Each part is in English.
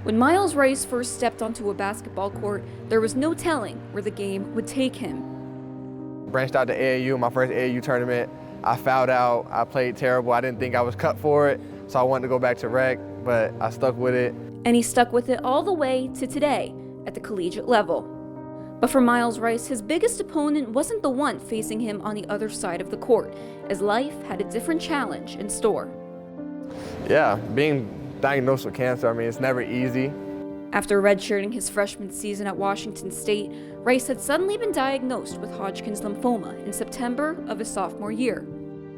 When Myles Rice first stepped onto a basketball court, there was no telling where the game would take him. Branched out to AAU, my first AAU tournament. I fouled out, I played terrible. I didn't think I was cut for it, so I wanted to go back to rec, but I stuck with it. And he stuck with it all the way to today at the collegiate level. But for Myles Rice, his biggest opponent wasn't the one facing him on the other side of the court, as life had a different challenge in store. Yeah, being diagnosed with cancer, I mean, it's never easy. After redshirting his freshman season at Washington State, Rice had suddenly been diagnosed with Hodgkin's lymphoma in September of his sophomore year.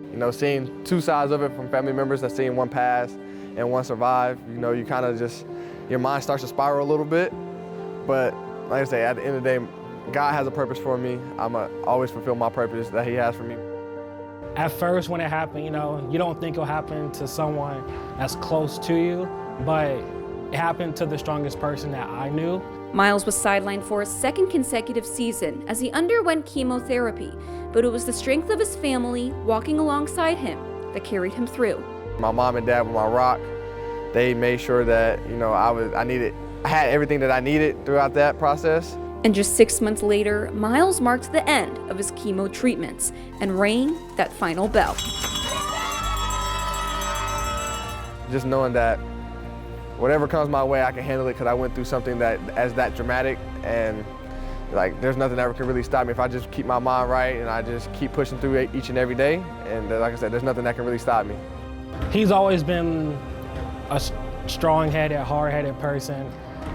You know, seeing two sides of it from family members, that seeing one pass and one survive, you know, you kind of just, your mind starts to spiral a little bit. But like I say, at the end of the day, God has a purpose for me. I'ma always fulfill my purpose that He has for me. At first when it happened, you know, you don't think it'll happen to someone that's close to you, but it happened to the strongest person that I knew. Myles was sidelined for a second consecutive season as he underwent chemotherapy, but it was the strength of his family walking alongside him that carried him through. My mom and dad were my rock. They made sure that, you know, I had everything that I needed throughout that process. And just 6 months later, Myles marked the end of his chemo treatments and rang that final bell. Just knowing that whatever comes my way, I can handle it because I went through something that dramatic, and like there's nothing that can really stop me if I just keep my mind right and I just keep pushing through each and every day. And like I said, there's nothing that can really stop me. He's always been a strong-headed, hard-headed person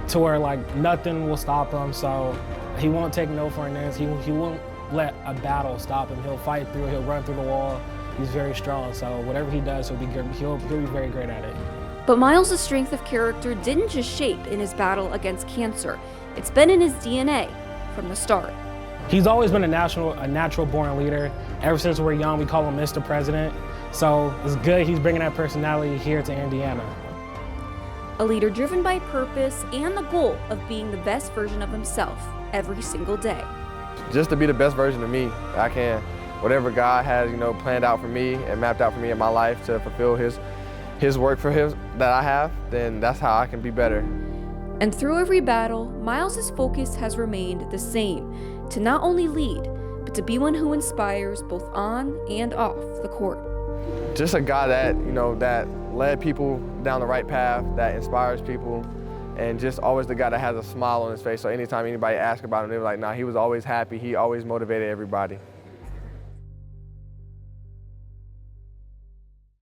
to where like nothing will stop him, so he won't take no for an answer. He won't let a battle stop him. He'll fight through it, he'll run through the wall. He's very strong, so whatever he does, he'll be good. He'll be very great at it. But Myles' strength of character didn't just shape in his battle against cancer. It's been in his DNA from the start. He's always been a natural-born leader. Ever since we're young, we call him Mr. President. So it's good he's bringing that personality here to Indiana. A leader driven by purpose and the goal of being the best version of himself every single day. Just to be the best version of me I can. Whatever God has, you know, planned out for me and mapped out for me in my life to fulfill His work for Him that I have, then that's how I can be better. And through every battle, Myles' focus has remained the same, to not only lead, but to be one who inspires both on and off the court. Just a guy that, you know, that led people down the right path, that inspires people, and just always the guy that has a smile on his face. So anytime anybody asks about him, they were like, nah, he was always happy. He always motivated everybody.